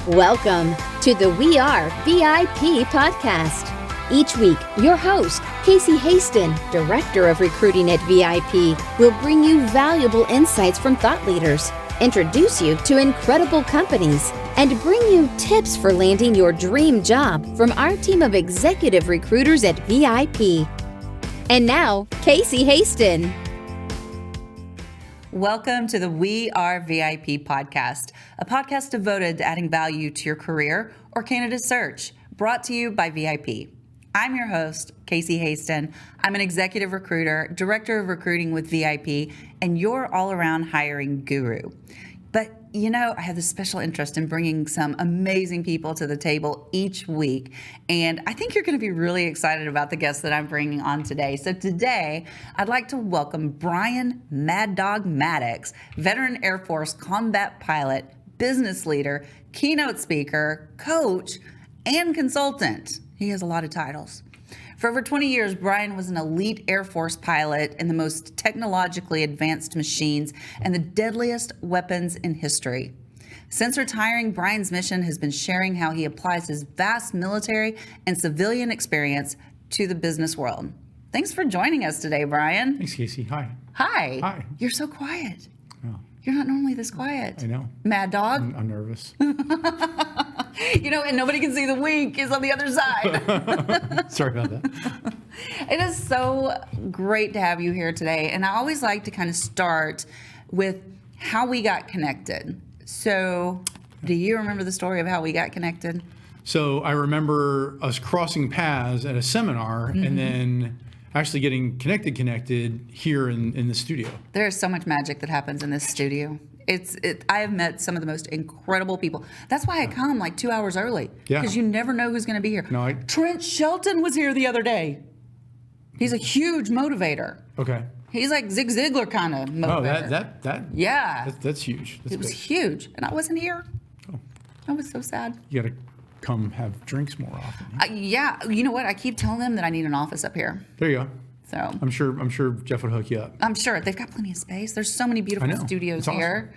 Welcome to the We Are VIP podcast. Each week, your host, Casey Hasten, Director of Recruiting at VIP, will bring you valuable insights from thought leaders, introduce you to incredible companies, and bring you tips for landing your dream job from our team of executive recruiters at VIP. And now, Casey Hasten. Welcome to the We Are VIP podcast, a podcast devoted to adding value to your career or candidate search, brought to you by VIP. I'm your host, Casey Hasten. I'm an executive recruiter, director of recruiting with VIP, and your all-around hiring guru. But you know, I have this special interest in bringing some amazing people to the table each week, and I think you're going to be really excited about the guests that I'm bringing on today. So today, I'd like to welcome Brian Mad Dog Maddocks, veteran Air Force combat pilot, business leader, keynote speaker, coach, and consultant. He has a lot of titles. For over 20 years, Brian was an elite Air Force pilot in the most technologically advanced machines and the deadliest weapons in history. Since retiring, Brian's mission has been sharing how he applies his vast military and civilian experience to the business world. Thanks for joining us today, Brian. Thanks, Casey. Hi. Hi. Hi. You're so quiet. Oh, You're not normally this quiet. I know. Mad Dog? I'm nervous. You know, and nobody can see the wink is on the other side. Sorry about that. It is so great to have you here today. And I always like to kind of start with how we got connected. So do you remember the story of how we got connected? So I remember us crossing paths at a seminar and then actually getting connected here in the studio. There's so much magic that happens in this studio. I have met some of the most incredible people. That's why I come like 2 hours early. Yeah. Because you never know who's going to be here. No, Trent Shelton was here the other day. He's a huge motivator. Okay. He's like Zig Ziglar kind of motivator. Oh, that Yeah. that's huge. That's It was big. huge. And I wasn't here. Oh. I was so sad. You got to come have drinks more often. Yeah. You know what? I keep telling them that I need an office up here. There you go. So I'm sure Jeff would hook you up. I'm sure they've got plenty of space. There's so many beautiful studios It's awesome. here.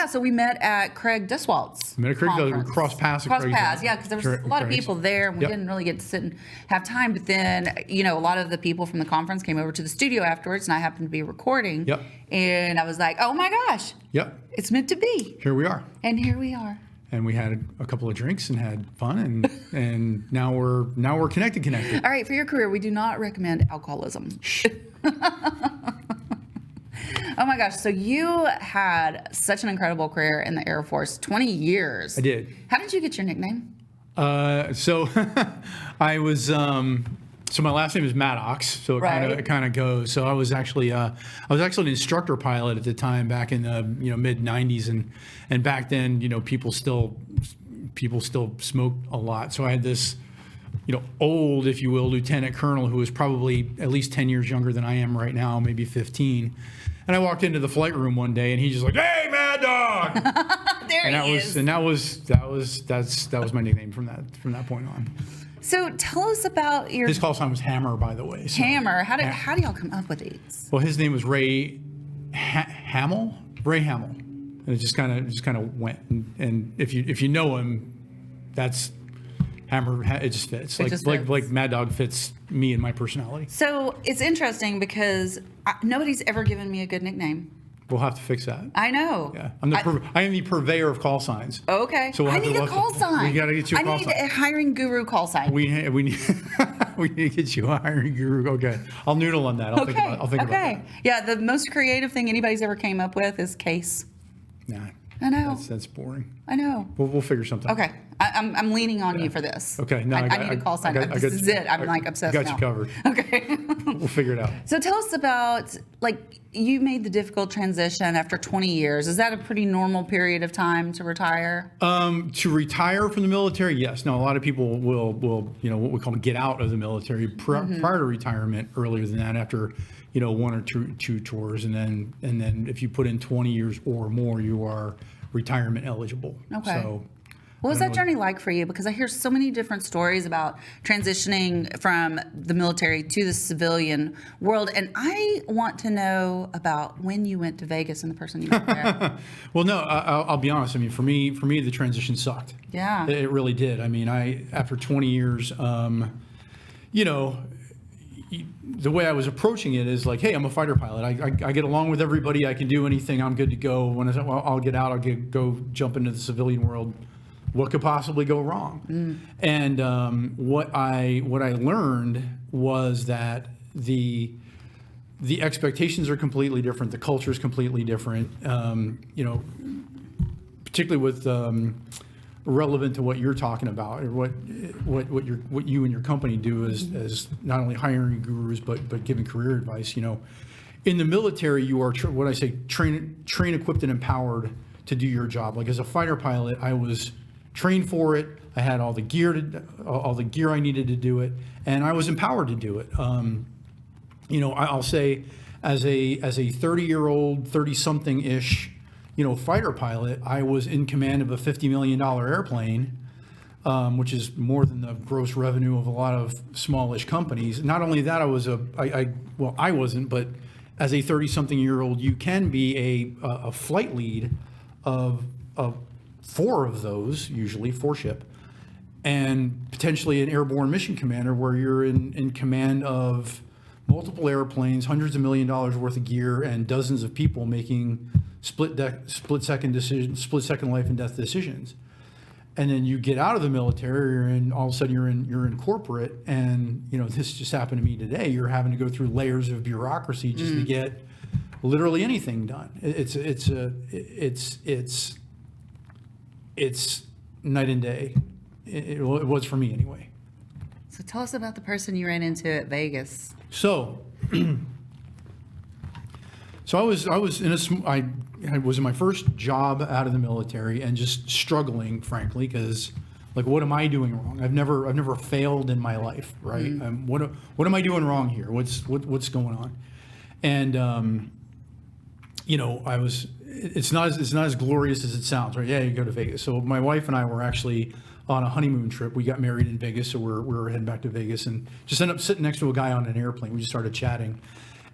So we met at Craig Duswalt's. Met at Craig, conference. cross paths. Cross paths, yeah, because there was a lot of people there, and we Yep. didn't really get to sit and have time. But then, you know, a lot of the people from the conference came over to the studio afterwards, and I happened to be recording. Yep. And I was like, oh my gosh, Yep. it's meant to be. Here we are. And here we are. And we had a couple of drinks and had fun, and now we're connected. All right, for your career, we do not recommend alcoholism. Oh my gosh, so you had such an incredible career in the Air Force, 20 years. I did. How did you get your nickname? So I was. So my last name is Maddocks, so it kind of goes. So I was actually an instructor pilot at the time back in the mid '90s, and back then people still smoked a lot. So I had this old, if you will, lieutenant colonel who was probably at least 10 years younger than I am right now, maybe 15. And I walked into the flight room one day, and he just like, "Hey, Mad Dog!" that was my nickname from that point on. So tell us about your His call sign was Hammer, by the way. So, Hammer. How do y'all come up with these? Well, his name was Ray Hamill. And it just kind of went. And if you know him, that's Hammer. It just fits. Like Mad Dog fits me and my personality. So it's interesting because nobody's ever given me a good nickname. We'll have to fix that. I know. Yeah, I am the purveyor of call signs. Okay. So I need a call sign. We got to get you a call sign. I need a hiring guru call sign. We need we need to get you a hiring guru. Okay, I'll noodle on that. I'll think about that. Yeah, the most creative thing anybody's ever came up with is Case. Nah. I know. That's boring. I know. We'll figure something. Okay. I'm leaning on you for this. Okay. No, I need a call sign. This is it. I'm obsessed now. I got you covered. Okay. We'll figure it out. So tell us about, you made the difficult transition after 20 years. Is that a pretty normal period of time to retire? To retire from the military, yes. Now, a lot of people will what we call get out of the military prior to retirement earlier than that, after one or two tours, and then if you put in 20 years or more, you are retirement eligible. Okay. So What was that journey like for you? Because I hear so many different stories about transitioning from the military to the civilian world, and I want to know about when you went to Vegas and the person you met there. Well, no, I'll be honest. I mean, for me, the transition sucked. Yeah. It really did. I mean, after 20 years, you know, the way I was approaching it is like, hey, I'm a fighter pilot. I get along with everybody. I can do anything. I'm good to go. When I'll get out, go jump into the civilian world. What could possibly go wrong? And what I learned was that the expectations are completely different. The culture is completely different. You know, particularly with relevant to what you're talking about, or what you and your company do as not only hiring gurus but giving career advice. You know, in the military, you are what I say, train, equipped, and empowered to do your job. Like as a fighter pilot, I was trained for it. I had all the gear I needed to do it, and I was empowered to do it. You know, I'll say, as a 30-year-old, 30-something-ish, you know, fighter pilot, I was in command of a $50 million airplane, which is more than the gross revenue of a lot of smallish companies. Not only that, I wasn't, but as a 30-something-year-old, you can be a flight lead of 4 of those, usually 4-ship, and potentially an airborne mission commander where you're in command of multiple airplanes, hundreds of $1 million worth of gear, and dozens of people making split-second life and death decisions. And then you get out of the military, and all of a sudden you're in corporate, and you know, this just happened to me today. You're having to go through layers of bureaucracy just to get literally anything done. It's night and day. It was for me anyway. So tell us about the person you ran into at Vegas. So I was in my first job out of the military and just struggling, frankly, because like, what am I doing wrong? I've never failed in my life, right? What am I doing wrong here? What's going on? And you know, it's not as glorious as it sounds, right? Yeah, you go to Vegas. So my wife and I were actually on a honeymoon trip. We got married in Vegas, so we're heading back to Vegas, and just ended up sitting next to a guy on an airplane. We just started chatting,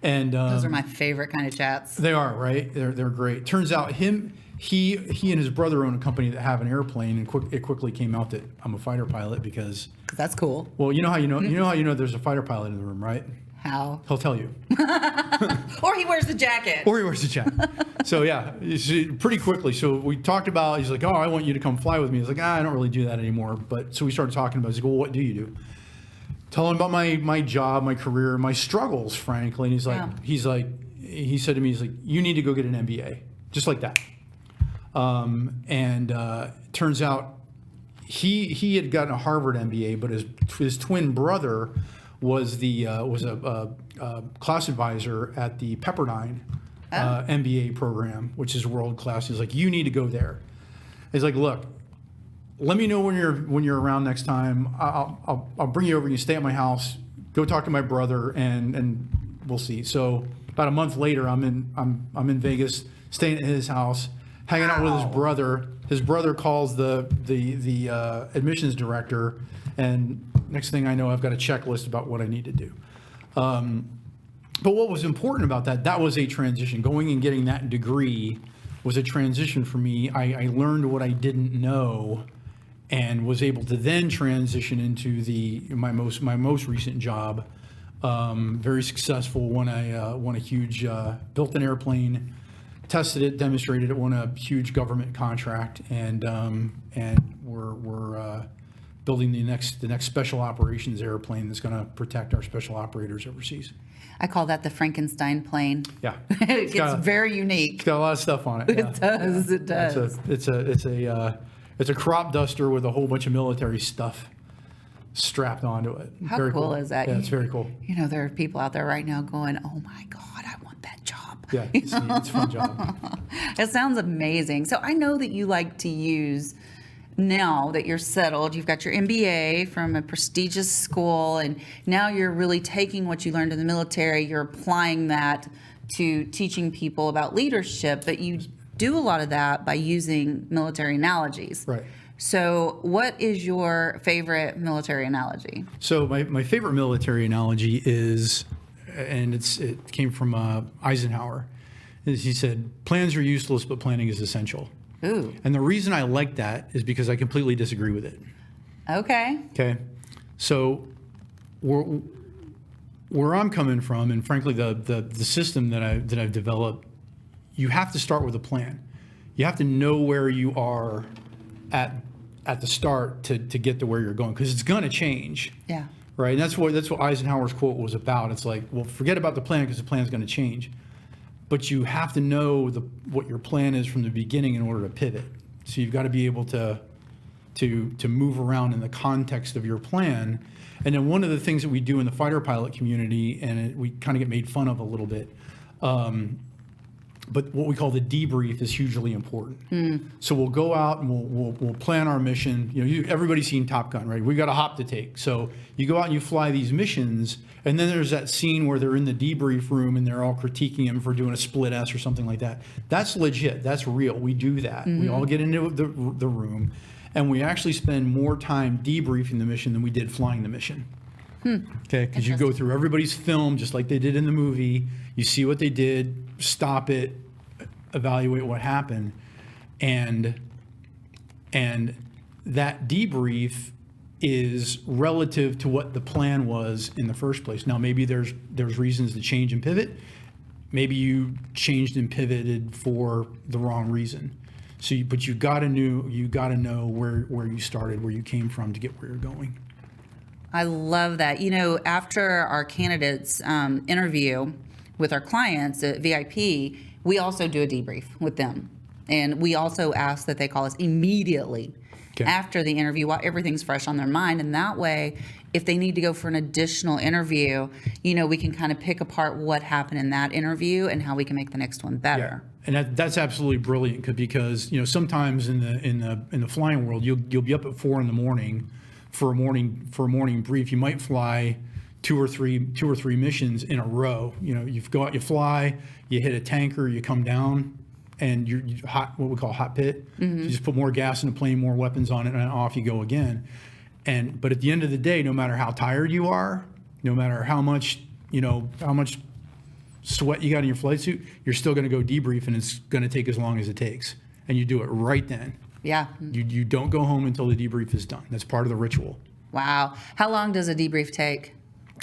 and those are my favorite kind of chats. They are, right? They're great. Turns out he and his brother own a company that have an airplane, and it quickly came out that I'm a fighter pilot because that's cool. Well, you know how you know there's a fighter pilot in the room, right? How? He'll tell you. Or he wears the jacket. So yeah, pretty quickly. So we talked about, he's like, oh, I want you to come fly with me. I was like, I don't really do that anymore. But so we started talking about it. He's like, well, what do you do? Tell him about my job, my career, my struggles, frankly. And he said to me, he's like, you need to go get an MBA. Just like that. Turns out he had gotten a Harvard MBA, but his twin brother was a class advisor at the Pepperdine MBA program, which is world class. He's like, you need to go there. He's like, look, let me know when you're around next time. I'll bring you over. You stay at my house. Go talk to my brother, and we'll see. So about a month later, I'm in Vegas, staying at his house, hanging out with his brother. His brother calls the admissions director, and next thing I know, I've got a checklist about what I need to do. But what was important about that was a transition. Going and getting that degree was a transition for me. I learned what I didn't know, and was able to then transition into my most recent job. Very successful. Won a huge built an airplane, tested it, demonstrated it, won a huge government contract, and we're building the next special operations airplane that's going to protect our special operators overseas. I call that the Frankenstein plane. Yeah, it's very unique. It's got a lot of stuff on it. Yeah. It does. It's a crop duster with a whole bunch of military stuff strapped onto it. How very cool is that? Yeah, it's very cool. You know, there are people out there right now going, "Oh my God, I want that job." Yeah, it's a fun job. It sounds amazing. So I know that you like to use, now that you're settled, you've got your MBA from a prestigious school, and now you're really taking what you learned in the military, you're applying that to teaching people about leadership, but you do a lot of that by using military analogies. Right. So what is your favorite military analogy? So my favorite military analogy is, and it came from Eisenhower, is he said, plans are useless, but planning is essential. Ooh. And the reason I like that is because I completely disagree with it. Okay. Okay. So where I'm coming from, and frankly, the system that I've developed, you have to start with a plan. You have to know where you are at the start to get to where you're going, because it's going to change. Yeah. Right. And that's what Eisenhower's quote was about. It's like, well, forget about the plan because the plan is going to change. But you have to know what your plan is from the beginning in order to pivot. So you've got to be able to move around in the context of your plan. And then one of the things that we do in the fighter pilot community, and we kind of get made fun of a little bit, but what we call the debrief is hugely important. So we'll go out and we'll plan our mission. Everybody's seen Top Gun, right? We got a hop to take. So you go out and you fly these missions, and then there's that scene where they're in the debrief room and they're all critiquing him for doing a split S or something like that. That's legit. That's real. We do that. We all get into the room, and we actually spend more time debriefing the mission than we did flying the mission. Okay, because you go through everybody's film just like they did in the movie. You see what they did, stop it, evaluate what happened, and that debrief is relative to what the plan was in the first place. Now, maybe there's reasons to change and pivot. Maybe you changed and pivoted for the wrong reason. So, but you got to know where you started, where you came from to get where you're going. I love that. After our candidates interview with our clients at VIP, we also do a debrief with them. And we also ask that they call us immediately after the interview while everything's fresh on their mind. And that way, if they need to go for an additional interview, we can kind of pick apart what happened in that interview and how we can make the next one better. Yeah. And that's absolutely brilliant because sometimes in the flying world, you'll be up at 4 a.m. for a morning brief. You might fly two or three missions in a row. You go out, you fly, you hit a tanker, you come down, and you're hot, what we call hot pit. So you just put more gas in the plane, more weapons on it, and off you go again. But at the end of the day, no matter how tired you are, no matter how much sweat you got in your flight suit, you're still going to go debrief, and it's going to take as long as it takes, and you do it right then. Yeah. You don't go home until the debrief is done. That's part of the ritual. Wow. How long does a debrief take?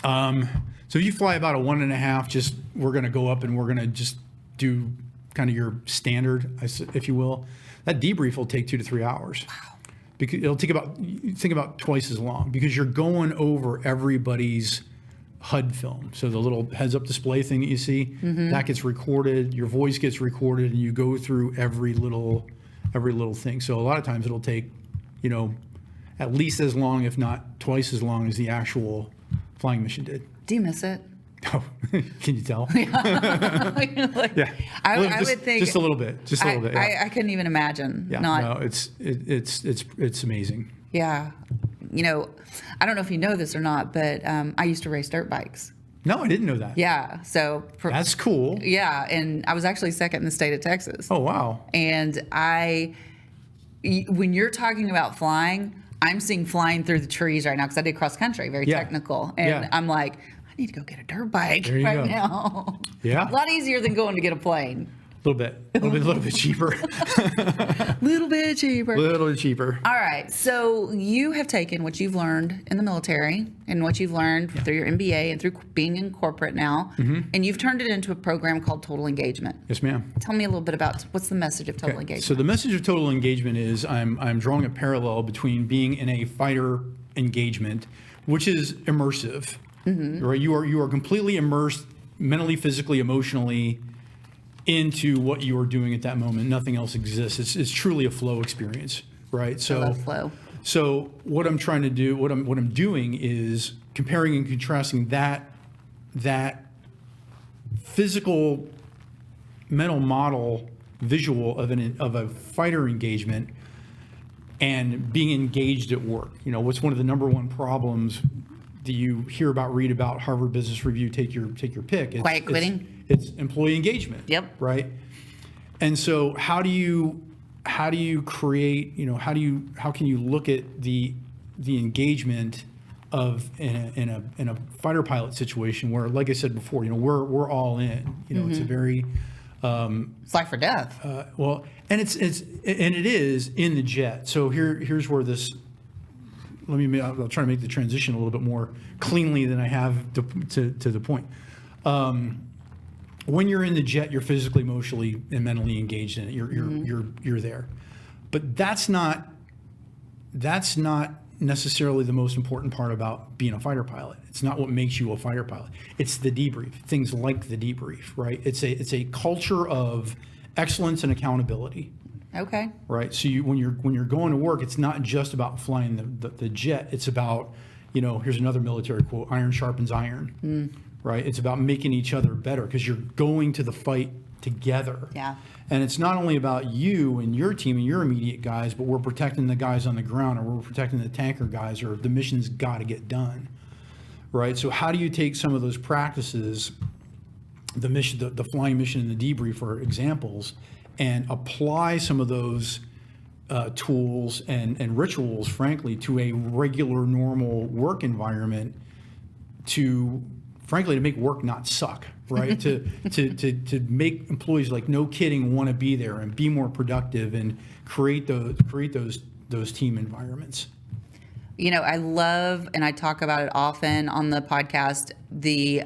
So if you fly about a 1.5, we're going to go up and we're going to just do kind of your standard, if you will. That debrief will take 2 to 3 hours. Wow. Because it'll take about twice as long because you're going over everybody's HUD film. So the little heads-up display thing that you see, that gets recorded. Your voice gets recorded, and you go through every little thing. So a lot of times it'll take, at least as long, if not twice as long as the actual flying mission did. Do you miss it? Oh, can you tell? Yeah. I would think just a little bit. Yeah. I couldn't even imagine. Yeah. No, it's amazing. Yeah. I don't know if you know this or not, but I used to race dirt bikes. No, I didn't know that. Yeah. So that's cool. Yeah, and I was actually second in the state of Texas. Oh, wow. And when you're talking about flying, I'm seeing flying through the trees right now because I did cross country, very technical. And I'm like, I need to go get a dirt bike right now. Yeah. A lot easier than going to get a plane. A little bit cheaper. Little bit cheaper. All right. So you have taken what you've learned in the military and what you've learned through your MBA and through being in corporate now, and you've turned it into a program called Total Engagement. Yes, ma'am. Tell me a little bit about what's the message of Total Engagement. So the message of Total Engagement is I'm drawing a parallel between being in a fighter engagement, which is immersive. Right? You are completely immersed mentally, physically, emotionally into what you are doing at that moment. Nothing else exists. It's truly a flow experience, right? So I love flow. So what I'm trying to do, what I'm doing is comparing and contrasting that physical mental model visual of a fighter engagement and being engaged at work. What's one of the number one problems that you hear about, read about, Harvard Business Review, take your pick. Quiet quitting. It's employee engagement. Yep. Right. And so how do you how do you create, how can you look at the engagement of in a fighter pilot situation where, like I said before, we're all in. It's a very it's life or death. And it is in the jet. So here's where this. I'll try to make the transition a little bit more cleanly than I have to the point. When you're in the jet, you're physically, emotionally, and mentally engaged in it. You're there, but that's not necessarily the most important part about being a fighter pilot. It's not what makes you a fighter pilot. It's the debrief, things like the debrief, right? It's a culture of excellence and accountability. Okay. Right. So when you're going to work, it's not just about flying the jet. It's about, here's another military quote: iron sharpens iron. Right. It's about making each other better because you're going to the fight together. Yeah. And it's not only about you and your team and your immediate guys, but we're protecting the guys on the ground, or we're protecting the tanker guys, or the mission's got to get done. Right. So how do you take some of those practices, the mission, the flying mission and the debrief are examples, and apply some of those tools and rituals, frankly, to a regular, normal work environment to make work not suck, right? to make employees, like, no kidding, want to be there and be more productive and create those team environments. I love, and I talk about it often on the podcast, the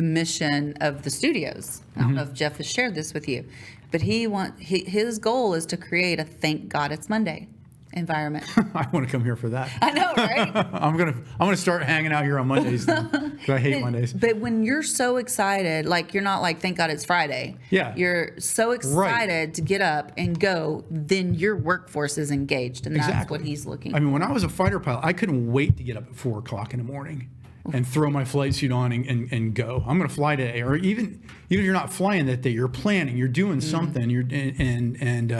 mission of the studios. I don't know if Jeff has shared this with you, but his goal is to create a thank God it's Monday environment. I want to come here for that. I know, right? I'm gonna start hanging out here on Mondays then, 'cause I hate Mondays. But when you're so excited, like, you're not like, thank God it's Friday. Yeah. You're so excited to get up and go, then your workforce is engaged, and that's what he's looking for. I mean, when I was a fighter pilot, I couldn't wait to get up at 4 o'clock in the morning and throw my flight suit on and go. I'm going to fly today. Or even if you're not flying that day, you're planning, you're doing something. And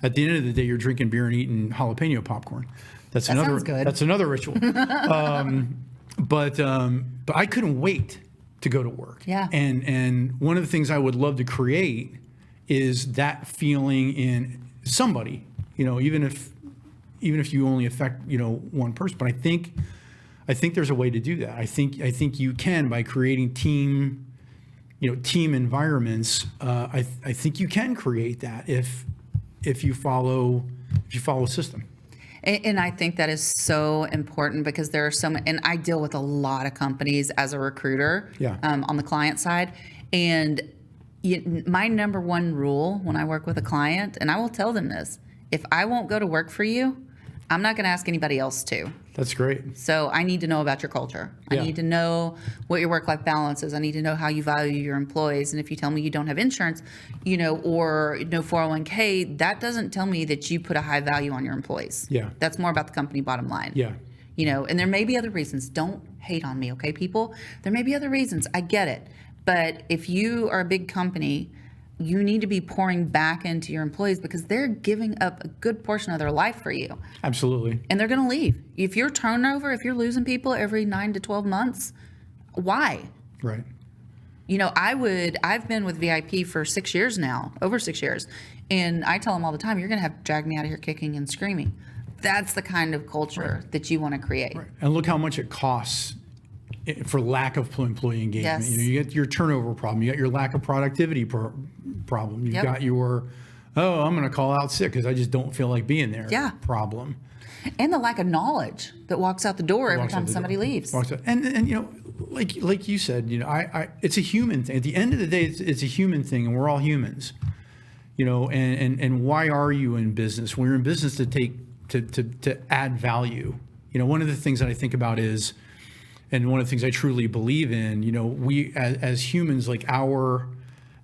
at the end of the day, you're drinking beer and eating jalapeno popcorn. That sounds good. That's another ritual. But I couldn't wait to go to work. Yeah. And one of the things I would love to create is that feeling in somebody. Even if you only affect one person. But I think there's a way to do that. I think you can, by creating team environments. I think you can create that if you follow a system. And I think that is so important, because there are so many, and I deal with a lot of companies as a recruiter. Yeah. On the client side, and my number one rule when I work with a client, and I will tell them this: if I won't go to work for you, I'm not going to ask anybody else to. That's great. So I need to know about your culture. Yeah. I need to know what your work-life balance is. I need to know how you value your employees. And if you tell me you don't have insurance, or no 401k, that doesn't tell me that you put a high value on your employees. Yeah. That's more about the company bottom line. Yeah. And there may be other reasons. Don't hate on me, okay, people? There may be other reasons. I get it. But if you are a big company, you need to be pouring back into your employees, because they're giving up a good portion of their life for you. Absolutely. And they're going to leave. If you're losing people every 9 to 12 months, why? Right. I've been with VIP for 6 years now, over 6 years. And I tell them all the time, you're going to have to drag me out of here kicking and screaming. That's the kind of culture that you want to create. Right. And look how much it costs for lack of employee engagement. Yes. You get your turnover problem. You got your lack of productivity problem. You've got your, I'm going to call out sick because I just don't feel like being there. Yeah. Problem. And the lack of knowledge that walks out the door every time somebody leaves. And like you said, it's a human thing. At the end of the day, it's a human thing, and we're all humans. And why are you in business? We're in business to add value. One of the things that I think about is, and one of the things I truly believe in, we as humans, like our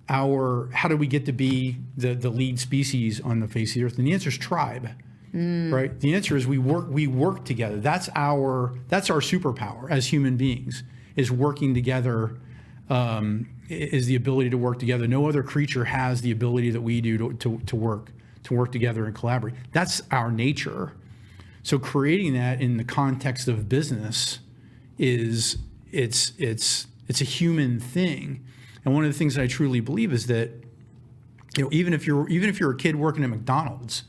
how do we get to be the lead species on the face of the earth? And the answer is tribe, right? The answer is we work together. That's our superpower as human beings, is working together, is the ability to work together. No other creature has the ability that we do to work together and collaborate. That's our nature. So creating that in the context of business it's a human thing. And one of the things that I truly believe is that even if you're a kid working at McDonald's,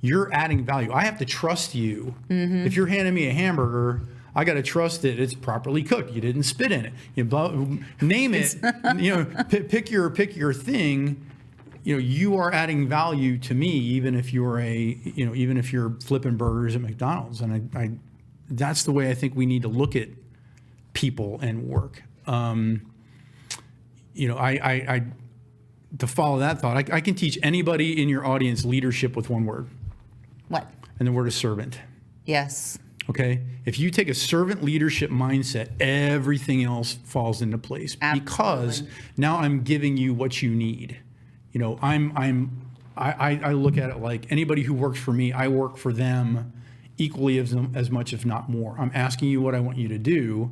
you're adding value. I have to trust you. Mm-hmm. If you're handing me a hamburger, I got to trust that it's properly cooked. You didn't spit in it. Name it. Pick your thing. You are adding value to me, even if you're flipping burgers at McDonald's. And I that's the way I think we need to look at people and work. To follow that thought, I can teach anybody in your audience leadership with one word. What? And the word is servant. Yes. Okay? If you take a servant leadership mindset, everything else falls into place. Absolutely. Because now I'm giving you what you need. I look at it like anybody who works for me, I work for them equally as much, if not more. I'm asking you what I want you to do,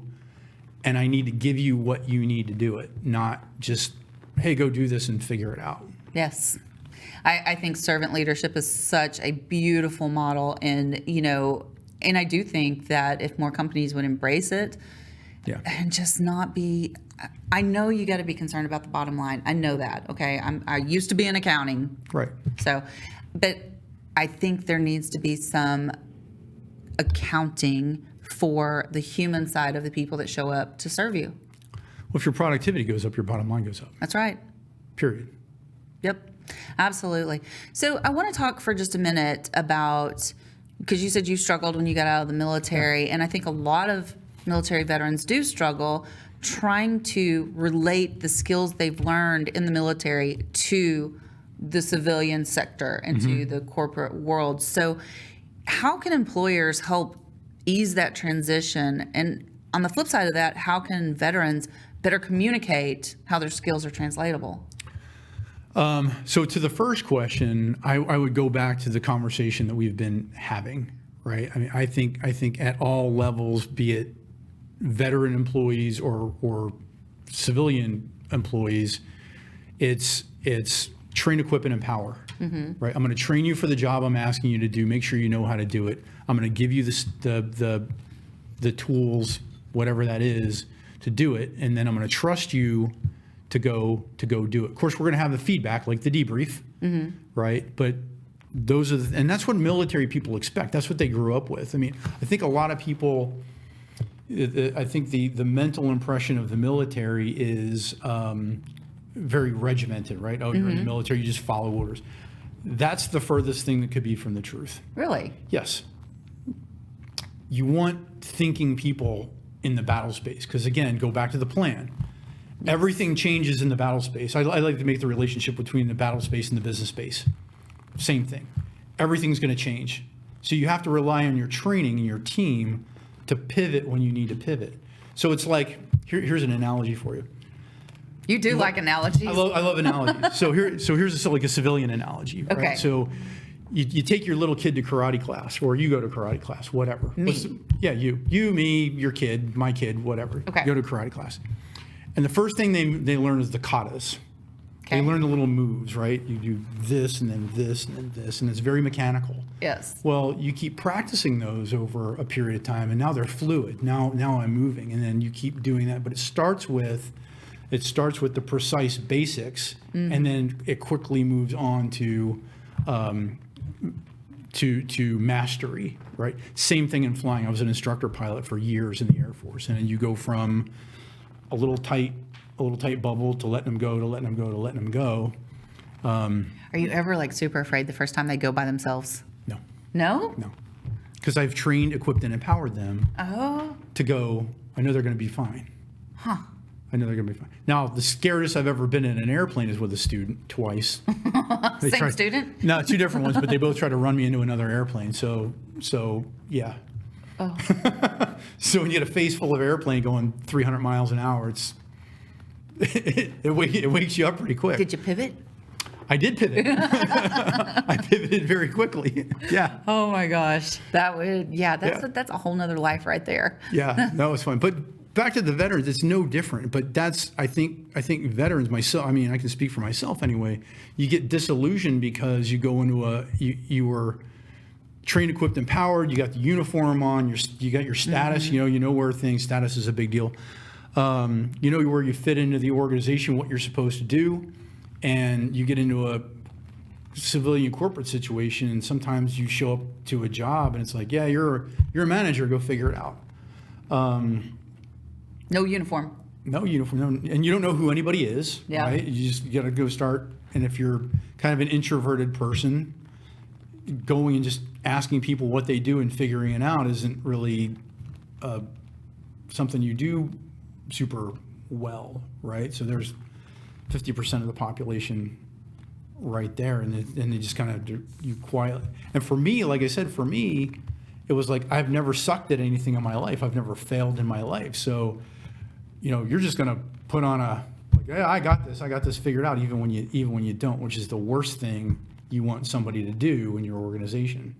and I need to give you what you need to do it, not just, hey, go do this and figure it out. Yes. I think servant leadership is such a beautiful model, and I do think that if more companies would embrace it, and just not be, I know you got to be concerned about the bottom line. I know that. Okay, I used to be in accounting, right? So, but I think there needs to be some accounting for the human side of the people that show up to serve you. Well, if your productivity goes up, your bottom line goes up. That's right. Period. Yep. Absolutely. So I want to talk for just a minute about, because you said you struggled when you got out of the military, and I think a lot of military veterans do struggle trying to relate the skills they've learned in the military to the civilian sector and to the corporate world. So how can employers help ease that transition? And on the flip side of that, how can veterans better communicate how their skills are translatable? So to the first question, I would go back to the conversation that we've been having, right? I mean, I think at all levels, be it veteran employees or civilian employees, it's train, equip, and empower, right? I'm going to train you for the job I'm asking you to do. Make sure you know how to do it. I'm going to give you the tools, whatever that is, to do it, and then I'm going to trust you to go do it. Of course, we're going to have the feedback, like the debrief, right? But those are and that's what military people expect. That's what they grew up with. I mean, I think a lot of people, I think the mental impression of the military is very regimented, right? Oh, you're in the military, you just follow orders. That's the furthest thing that could be from the truth. Really? Yes. You want thinking people in the battle space, because again, go back to the plan. Everything changes in the battle space. I like to make the relationship between the battle space and the business space. Same thing. Everything's going to change. So you have to rely on your training and your team to pivot when you need to pivot. So it's like, here's an analogy for you. You do like analogies. I love analogies. So here's like a civilian analogy. Right? Okay. So you take your little kid to karate class, or you go to karate class, whatever. Me. You, me, your kid, my kid, whatever. Okay. Go to karate class. And the first thing they learn is the katas. Okay. They learn the little moves, right? You do this and then this and then this, and it's very mechanical. Yes. Well, you keep practicing those over a period of time, and now they're fluid. Now I'm moving, and then you keep doing that. But it starts with the precise basics, and then it quickly moves on to mastery, right? Same thing in flying. I was an instructor pilot for years in the Air Force, and you go from a little tight bubble to letting them go, to letting them go, to letting them go. Are you ever like super afraid the first time they go by themselves? No. No? No. Because I've trained, equipped, and empowered them to go, I know they're going to be fine. Huh. I know they're going to be fine. Now, the scariest I've ever been in an airplane is with a student, twice. Same student? No, two different ones, but they both tried to run me into another airplane. So yeah. Oh. So when you get a face full of airplane going 300 miles an hour, it wakes you up pretty quick. Did you pivot? I did pivot. I pivoted very quickly. Yeah. Oh my gosh. That's a whole nother life right there. Yeah, that was fun. But back to the veterans, it's no different. But I think veterans, myself, I mean, I can speak for myself anyway, you get disillusioned because you go into you were trained, equipped, empowered, you got the uniform on, you got your status, you know where status is a big deal. You know where you fit into the organization, what you're supposed to do, and you get into a civilian corporate situation, and sometimes you show up to a job and it's like, yeah, you're a manager, go figure it out. No uniform. No uniform, and you don't know who anybody is, right? You got to go start, and if you're kind of an introverted person, going and just asking people what they do and figuring it out isn't really something you do super well, right? So there's 50% of the population right there, and they just kind of you quietly. And for me, like I said, it was like I've never sucked at anything in my life. I've never failed in my life. So, you're just gonna put on yeah, I got this figured out, even when you don't, which is the worst thing you want somebody to do in your organization.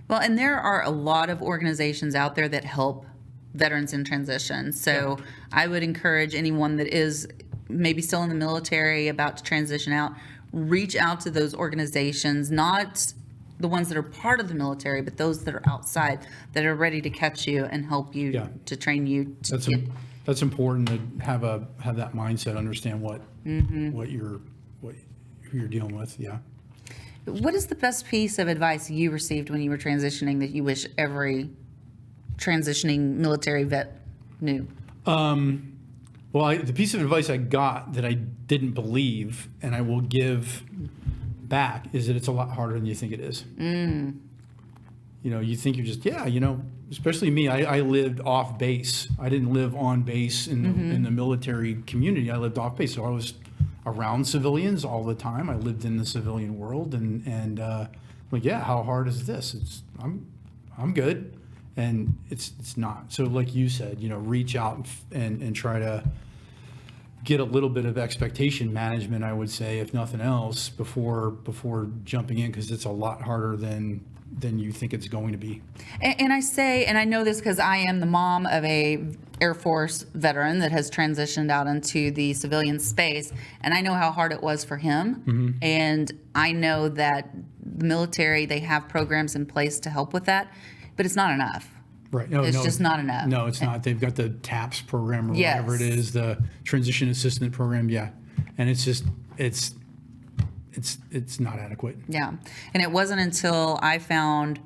Well, and there are a lot of organizations out there that help veterans in transition. So I would encourage anyone that is maybe still in the military, about to transition out, reach out to those organizations, not the ones that are part of the military, but those that are outside that are ready to catch you and help you to train you. That's important to have that mindset, understand who you're dealing with. Yeah. What is the best piece of advice you received when you were transitioning that you wish every transitioning military vet knew? Well, the piece of advice I got that I didn't believe, and I will give back, is that it's a lot harder than you think it is. You think you're just, especially me, I lived off base. I didn't live on base in the military community. I lived off base. So I was around civilians all the time. I lived in the civilian world, and how hard is this? I'm good. And it's not. So like you said, reach out and try to get a little bit of expectation management, I would say, if nothing else, before jumping in, because it's a lot harder than you think it's going to be. And I say, and I know this because I am the mom of a Air Force veteran that has transitioned out into the civilian space, and I know how hard it was for him. And I know that the military, they have programs in place to help with that, but it's not enough. Right. It's just not enough. No, it's not. They've got the TAPS program or whatever it is, the Transition Assistant Program. Yeah. And it's just, it's not adequate. Yeah. And it wasn't until I found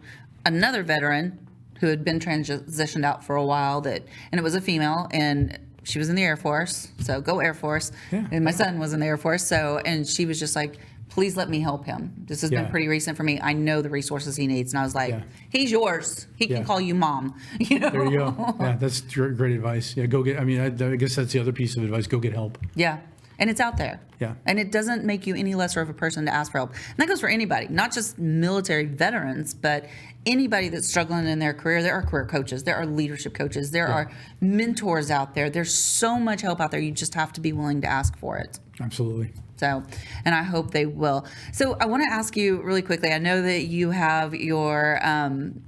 another veteran who had been transitioned out for a while and it was a female, and she was in the Air Force. So go Air Force. Yeah. And my son was in the Air Force. And she was just like, please let me help him. This has been pretty recent for me. I know the resources he needs. And I was like, he's yours. He can call you mom. There you go. Yeah, that's great advice. Yeah, go get, I guess that's the other piece of advice. Go get help. Yeah. And it's out there. Yeah. And it doesn't make you any lesser of a person to ask for help. And that goes for anybody, not just military veterans, but anybody that's struggling in their career. There are career coaches. There are leadership coaches. There are mentors out there. There's so much help out there. You just have to be willing to ask for it. Absolutely. So, and I hope they will. So I want to ask you really quickly, I know that you have your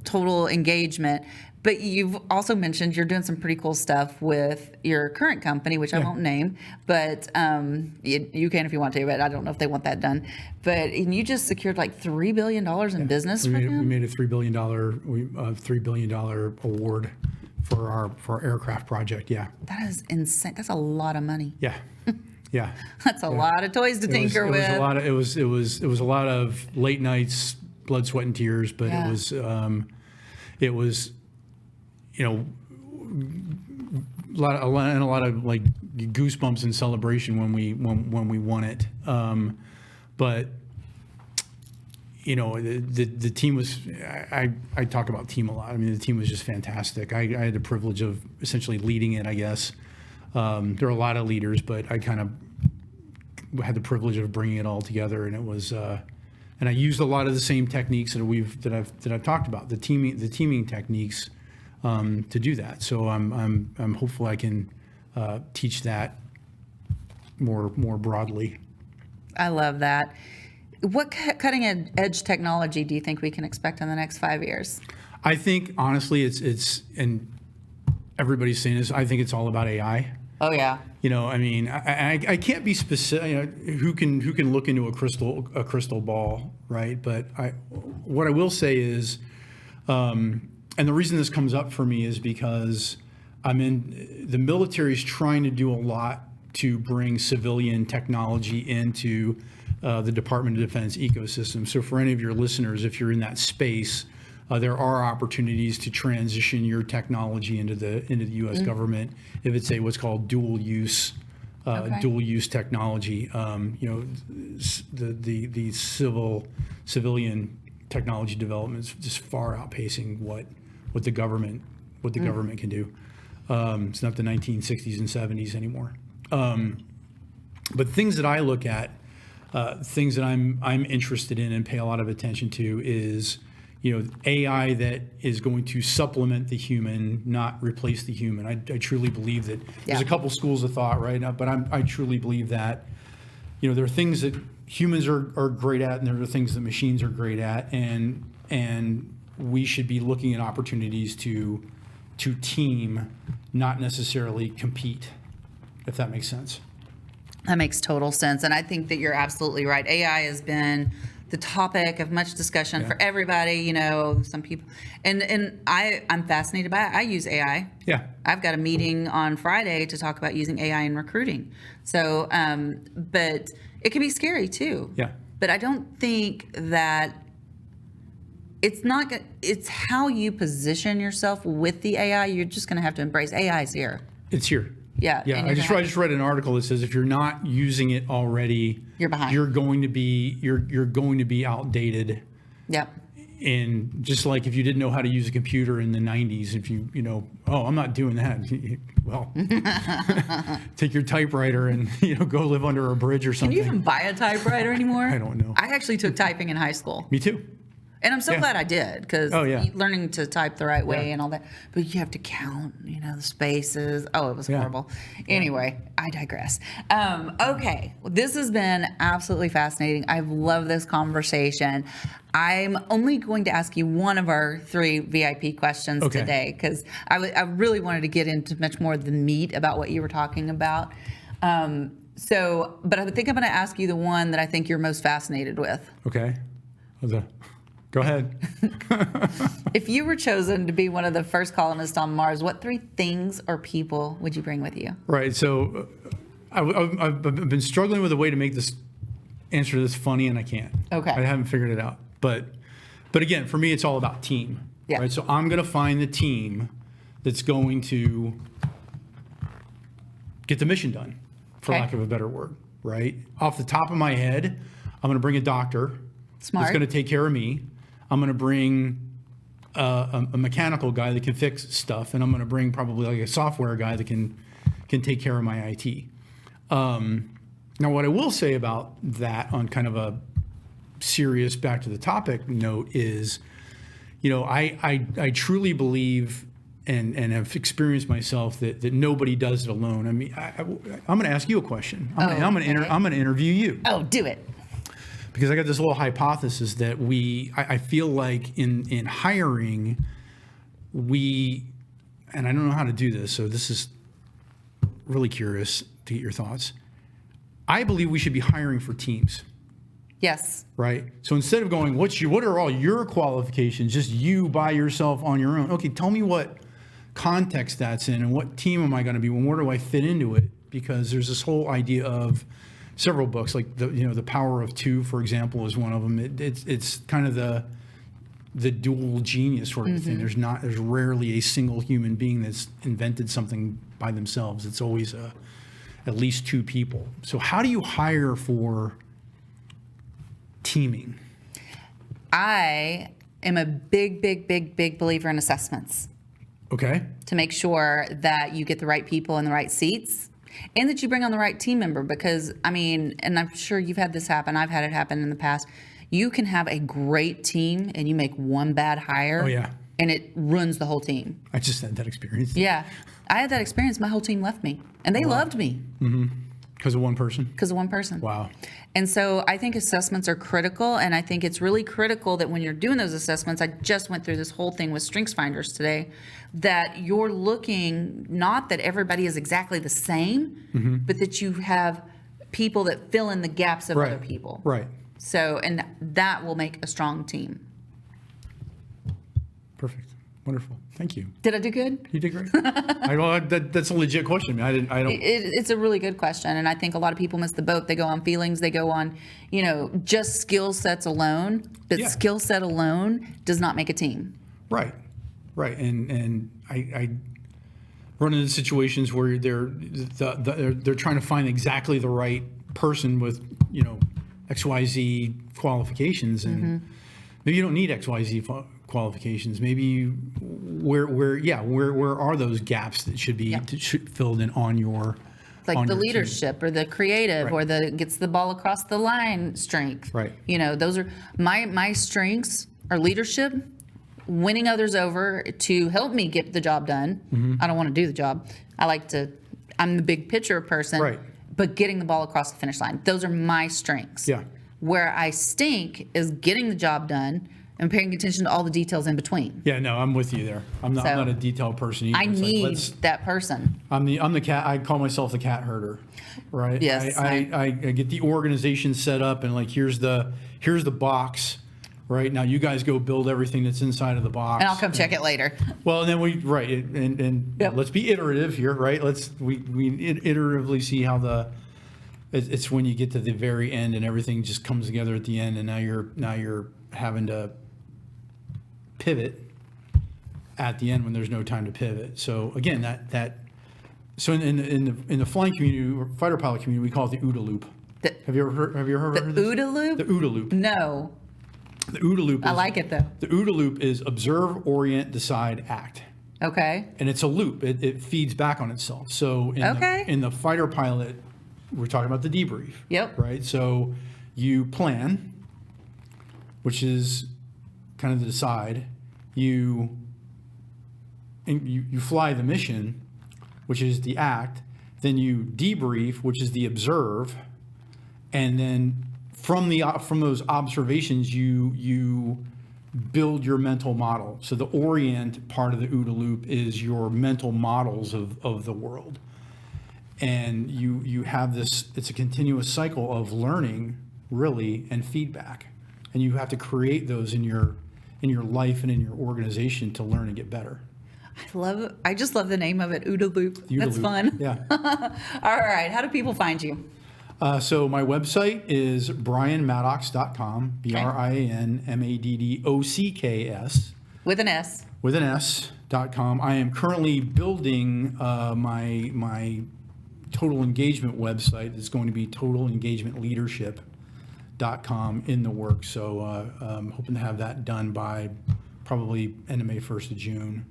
total engagement, but you've also mentioned you're doing some pretty cool stuff with your current company, which I won't name, but you can if you want to, but I don't know if they want that done. But you just secured like $3 billion in business for them? We made a $3 billion award for our aircraft project. Yeah. That is insane. That's a lot of money. Yeah. Yeah, that's a lot of toys to tinker with. It was a lot of late nights, blood, sweat, and tears. But it was a lot of like goosebumps and celebration when we won it. But the team was. I talk about team a lot. I mean, the team was just fantastic. I had the privilege of essentially leading it, I guess. There are a lot of leaders, but I kind of had the privilege of bringing it all together, and it was, and I used a lot of the same techniques that I've talked about, the teaming techniques, to do that. So I'm hopeful I can teach that more broadly. I love that. What cutting edge technology do you think we can expect in the next 5 years? I think honestly, it's and everybody's saying this. I think it's all about AI. Oh yeah. I can't be specific. Who can look into a crystal ball, right? But what I will say is, and the reason this comes up for me is because I'm in the military is trying to do a lot to bring civilian technology into the Department of Defense ecosystem. So for any of your listeners, if you're in that space, there are opportunities to transition your technology into the U.S. government if it's what's called dual use technology. The civilian technology development is just far outpacing what the government can do. It's not the 1960s and 70s anymore. But things that I look at, things that I'm interested in and pay a lot of attention to is, AI that is going to supplement the human, not replace the human. I truly believe that there's a couple schools of thought right now, but I truly believe that, there are things that humans are great at, and there are things that machines are great at, and we should be looking at opportunities to team, not necessarily compete, if that makes sense. That makes total sense. And I think that you're absolutely right. AI has been the topic of much discussion for everybody, some people, and I'm fascinated by it. I use AI. Yeah. I've got a meeting on Friday to talk about using AI in recruiting. So, but it can be scary too. Yeah. But I don't think that it's how you position yourself with the AI. You're just going to have to embrace AI's here. It's here. Yeah. Yeah. I just read an article that says if you're not using it already, you're behind. You're going to be outdated. Yep. And just like if you didn't know how to use a computer in the 90s, if I'm not doing that. Well, take your typewriter and go live under a bridge or something. Can you even buy a typewriter anymore? I don't know. I actually took typing in high school. Me too. And I'm so glad I did, because learning to type the right way and all that. But you have to count, the spaces. Oh, it was horrible. Anyway, I digress. Okay, this has been absolutely fascinating. I've loved this conversation. I'm only going to ask you one of our 3 VIP questions today, because I really wanted to get into much more of the meat about what you were talking about. But I think I'm going to ask you the one that I think you're most fascinated with. Okay. Go ahead. If you were chosen to be one of the first colonists on Mars, what 3 things or people would you bring with you? Right. So I've been struggling with a way to make this answer to this funny, and I can't. Okay. I haven't figured it out. But again, for me, it's all about team. Yeah. Right. So I'm going to find the team that's going to get the mission done, for lack of a better word. Right. Off the top of my head, I'm going to bring a doctor. Smart. That's going to take care of me. I'm going to bring a mechanical guy that can fix stuff, and I'm going to bring probably like a software guy that can take care of my IT. Now, what I will say about that on kind of a serious back to the topic note is, I truly believe and have experienced myself that nobody does it alone. I mean, I'm going to ask you a question. I'm going to interview you. Oh, do it. Because I got this little hypothesis that I feel like in hiring, and I don't know how to do this, so this is really curious to get your thoughts. I believe we should be hiring for teams. Yes. Right? So instead of going, what are all your qualifications, just you by yourself on your own. Okay, tell me what context that's in and what team am I going to be and where do I fit into it? Because there's this whole idea of several books, like the Power of Two, for example, is one of them. It's kind of the dual genius sort of thing. There's rarely a single human being that's invented something by themselves. It's always at least 2 people. So how do you hire for teaming? I am a big believer in assessments. Okay. To make sure that you get the right people in the right seats, and that you bring on the right team member, because, and I'm sure you've had this happen. I've had it happen in the past. You can have a great team and you make one bad hire. Oh, yeah. And it ruins the whole team. I just had that experience. Yeah. I had that experience. My whole team left me. And they loved me. Mm-hmm. Because of one person? Because of one person. Wow. And so I think assessments are critical, and I think it's really critical that when you're doing those assessments, I just went through this whole thing with StrengthsFinders today, that you're looking, not that everybody is exactly the same, but that you have people that fill in the gaps of other people. Right. So, and that will make a strong team. Perfect. Wonderful. Thank you. Did I do good? You did great. That's a legit question. I don't. It's a really good question, and I think a lot of people miss the boat. They go on feelings. They go on, just skill sets alone. But skill set alone does not make a team. Right. And I run into situations where they're trying to find exactly the right person with XYZ qualifications, and maybe you don't need XYZ qualifications. Maybe where are those gaps that should be filled in on your the leadership team. Or the creative or the gets the ball across the line strength. Right. Those are my strengths are leadership, winning others over to help me get the job done. I don't want to do the job. I'm the big picture person. Right. But getting the ball across the finish line. Those are my strengths. Yeah. Where I stink is getting the job done and paying attention to all the details in between. Yeah, no, I'm with you there. I'm not a detailed person either. I need that person. I'm the cat. I call myself the cat herder, right? Yes. I get the organization set up and here's the box, right? Now you guys go build everything that's inside of the box. And I'll come check it later. Well, and then let's be iterative here, right? We iteratively see how it's when you get to the very end and everything just comes together at the end, and now you're having to pivot at the end when there's no time to pivot. So again, so in the flying community or fighter pilot community, we call it the OODA loop. Have you ever heard of this? OODA loop? The OODA loop. No. The OODA loop. I like it though. The OODA loop is observe, orient, decide, act. Okay. And it's a loop. It feeds back on itself. So in the fighter pilot, we're talking about the debrief. Yep. Right. So you plan, which is kind of the decide. You fly the mission, which is the act. Then you debrief, which is the observe, and then from those observations, you build your mental model. So the orient part of the OODA loop is your mental models of the world, and you have this. It's a continuous cycle of learning, really, and feedback, and you have to create those in your life and in your organization to learn and get better. I just love the name of it, OODA loop. That's fun. Yeah. All right. How do people find you? So my website is brianmaddocks.com, BrianMaddocks. With an S. With an S.com. I am currently building my total engagement website. It's going to be totalengagementleadership.com in the works. So I'm hoping to have that done by probably end of May, 1st of June.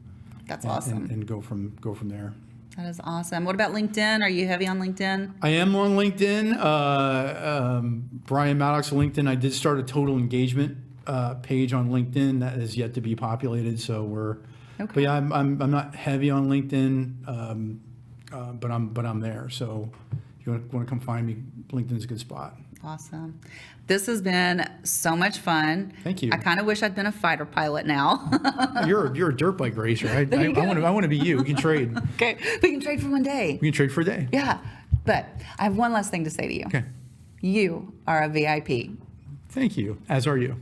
That's awesome. And go from there. That is awesome. What about LinkedIn? Are you heavy on LinkedIn? I am on LinkedIn. Brian Maddocks on LinkedIn. I did start a total engagement page on LinkedIn that is yet to be populated. So we're, but yeah, I'm not heavy on LinkedIn, but I'm there. So if you want to come find me, LinkedIn's a good spot. Awesome. This has been so much fun. Thank you. I kind of wish I'd been a fighter pilot now. You're a dirt bike racer. I want to be you. We can trade. Okay, we can trade for one day. We can trade for a day. Yeah, but I have one last thing to say to you. Okay. You are a VIP. Thank you. As are you.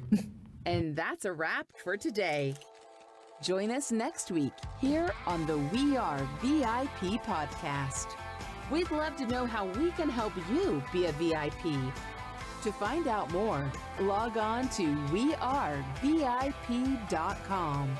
And that's a wrap for today. Join us next week here on the We Are VIP podcast. We'd love to know how we can help you be a VIP. To find out more, log on to wearevip.com.